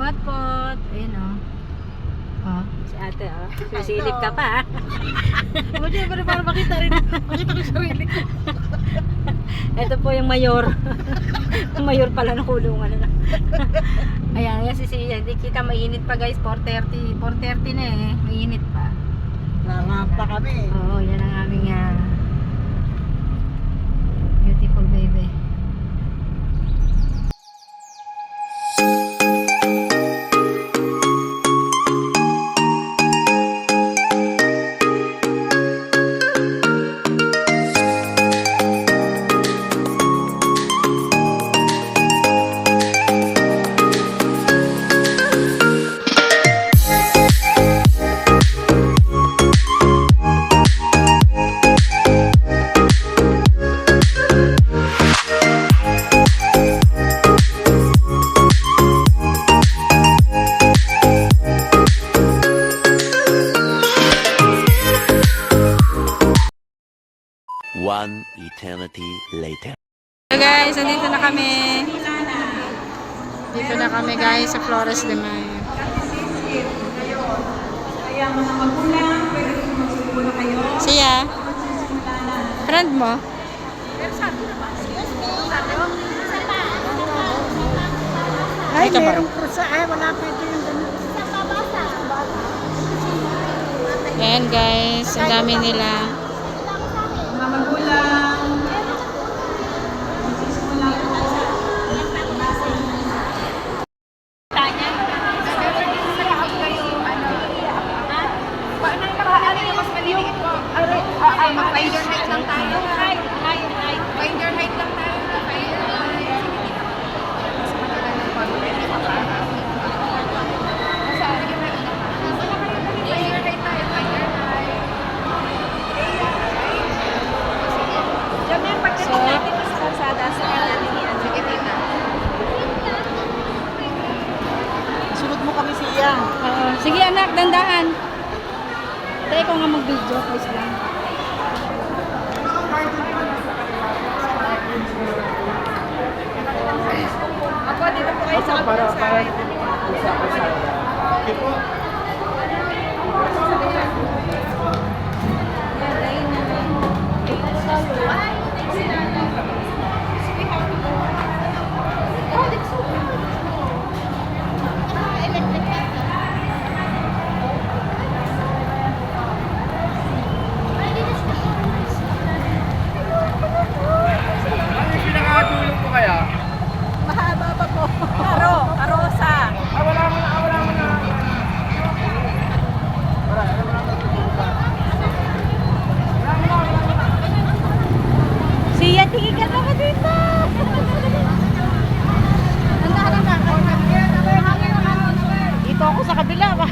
Pot-pot. Ayun o. Oh, si ate o. Sisilip ka pa. Hindi pa para makita rin. Makita ko sarili ko. Ito po yung mayor. Mayor pala ng kulungan na. Ayan, yan si Sia. Hindi kita mainit pa guys. 4:30. 4:30 na eh. Mainit pa. Larampa kami. Oo, yan ang aming beautiful baby. One eternity later. So guys, nandito na kami. Dito na kami guys sa Flores de Mayo. Siya? Friend mo? Ay, ka ba? merong krusa. Ay, wala pa ito yung ganun. Ayan guys, ang dami nila. Mga magulang. Mag-finder height lang tayo. Finder height lang tayo. Sunod mo kami siya. Sige anak, dandahan. Tayo ko nga mag-video, please lang. Ako, dito po kayo sa kabilang side. Mahaba pa po. Karosa. Siya, tingin ka na dito. Dito ako sa kabila ba?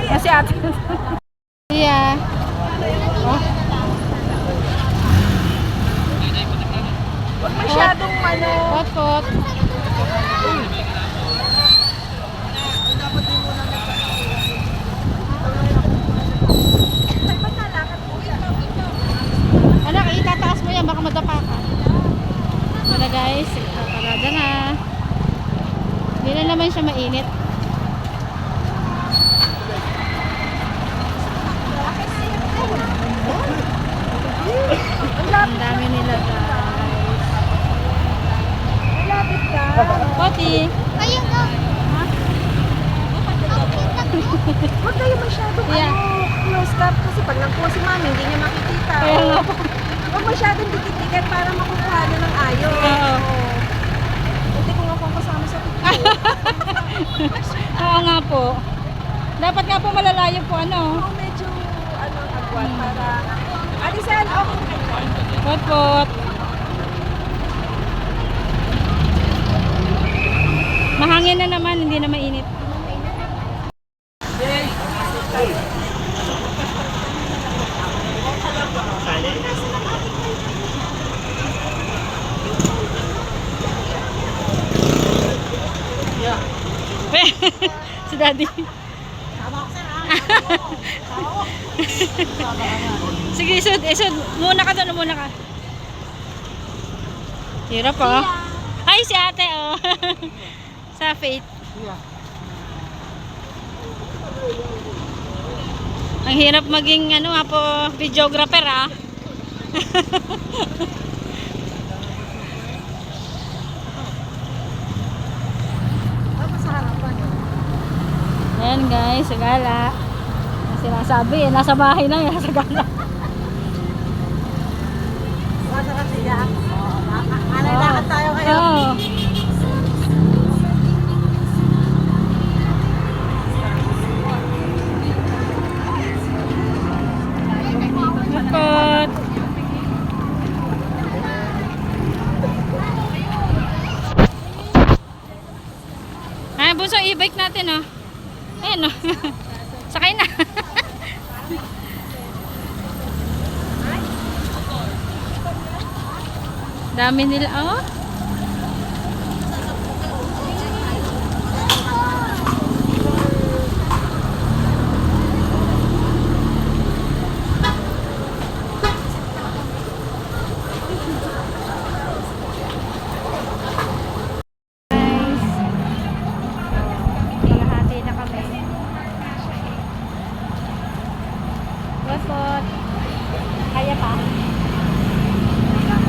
Kasi ate. Siya. Huwag masyadong Pot-pot. Anak, itataas mo yan, baka madapa ka. Wala guys, parada na. Hindi na naman siya mainit. Ang dami nila guys. Malapit ka. Poti. Ayun ka. Huwag kayo masyadong Yeah. close up kasi pag nagpo si mami, hindi niya makikita. Kaya nga po. Huwag masyadong dikit-dikit para makukuha na ng ayos. Oo. Hindi ko nga kung kasama sa picture. Oo nga po. Dapat nga po malalayo po ano. Oo, medyo agwan para... Alisan, okay. Pot-pot. Mahangin na naman, hindi na mainit. Si Daddy. Sige, isod. Muna ka doon, muna ka. Hirap oh. Hi, si ate oh. Sa Faith. Ang hirap maging ano po, videographer ah. Ayan guys, sa gala. Ang sinasabi, nasa bahay na yan, sa gala. Basta kasi yan. Lakad tayo kayo. Oh. Dapat. Ay, bunso, e-bike natin oh. Ayan oh. Sakay na. Dami nila oh. Kalahati na kami. Bosot. Kaya pa?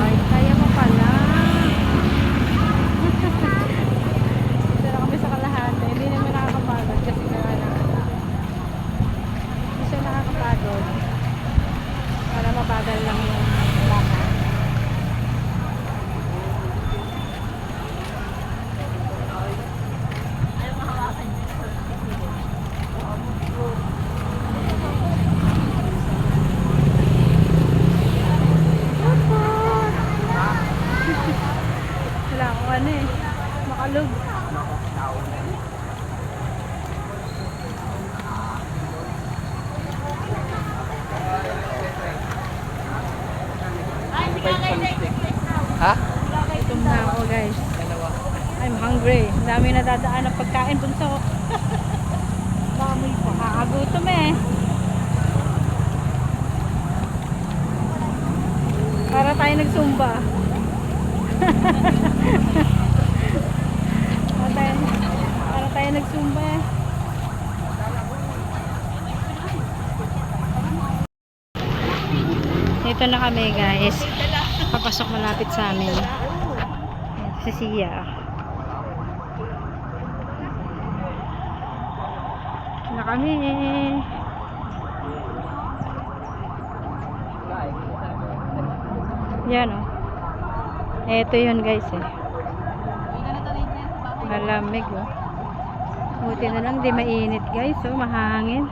Kaya mo pala. Dito na kami sa kalahati. Hindi naman nakakapagod kasi kaya na. Hindi siya nakakapagod. Para mabagal lang yung lakad. Wala akong ano eh. Makalog. Ha? Gutom na ako guys. I'm hungry. Ang dami na dadaan ng pagkain bunso. Bamoy pa. Kakagutom eh. Para tayo nagsumba. Para tayo nagsumba eh. Ito na kami guys. Papasok malapit sa amin. Si Sia. Ito na kami. Yan oh. Ito yun guys eh. Malamig oh. Buti na lang di mainit guys oh. Mahangin.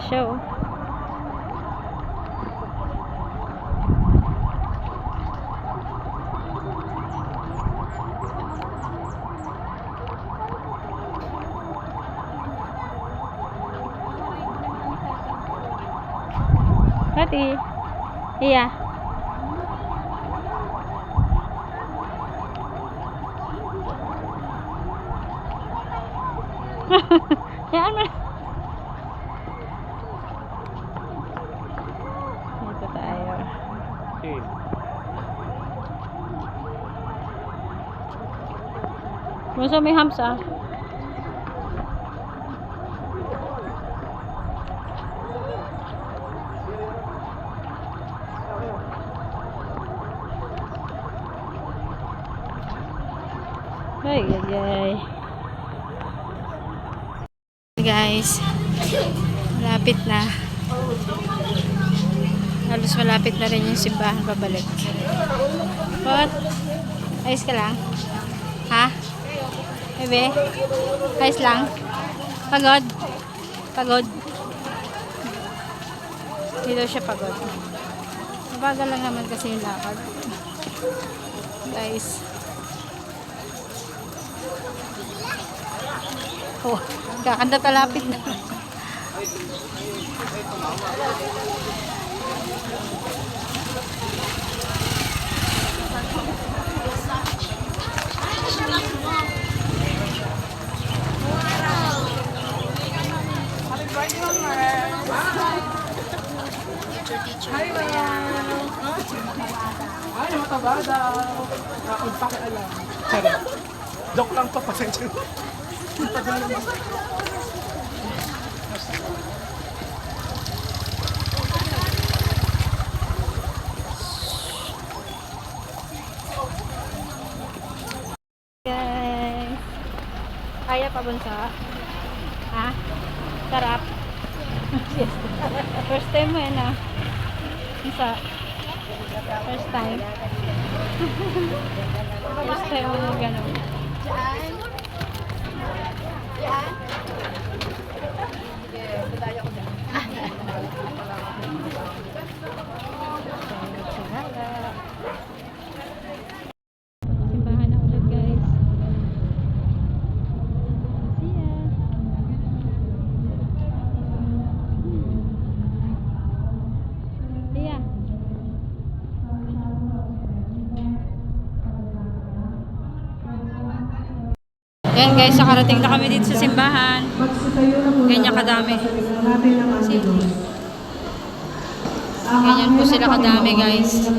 Siya oh. Hati. Iya. Yan mo. Dito tayo. Masa may hams ah. Ay, ay, ay. Guys, malapit na. Halos malapit na rin yung simbahan pabalik. What? Ayos ka lang? Ha? Bebe? Ayos lang? Pagod? Pagod? Hindi daw siya pagod. Mabagal lang naman kasi yung lakad. Guys. Oh, kakanda talapit na. Ay, mataba daw. Pagpakialam. Charot. Joke lang to, pasensya. Guys. Kaya pa bunso? Ha? Sarap? Yes. First time mo yan ah. Isa. First time. First time mo gano'n. Simbahan na ulit guys. See ya. See ya. Ayan guys, nakarating na kami dito sa simbahan. Ganyan kadami. Ganyan po sila kadami guys.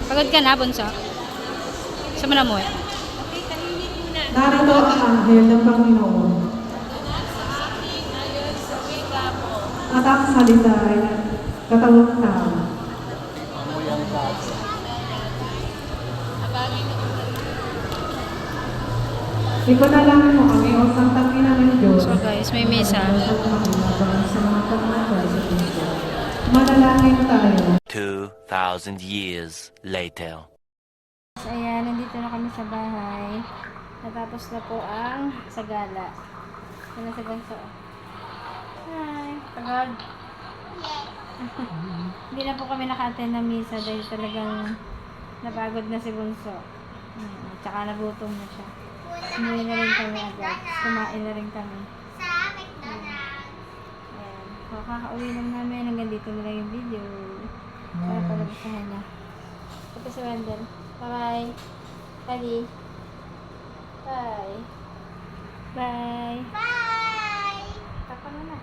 Pagod ka na, bunso? Saan mo na mo eh? Narito ang anghel ng Panginoon. At ang salita ay katawang tao. Ipanalangin mo kami o Santang Ina ng Diyos. So guys, may mesa. Sa mga pagmamahal sa Kristo. Manalangin tayo. 2,000 years later. So, ayan, nandito na kami sa bahay. Natapos na po ang sagala. Ano sa bunso? Hi! Pagod? Hindi na po kami naka-attend ng misa dahil talagang napagod na si bunso. Tsaka nagutom na siya. Umuwi na rin kami agad. Kumain na rin kami. Ayan. So, kakauwi lang namin. Hanggang dito na lang yung video. Para palabasahan na. Ito si Wendell. Bye-bye. Daddy. Bye. Bye. Bye. Tapang na na.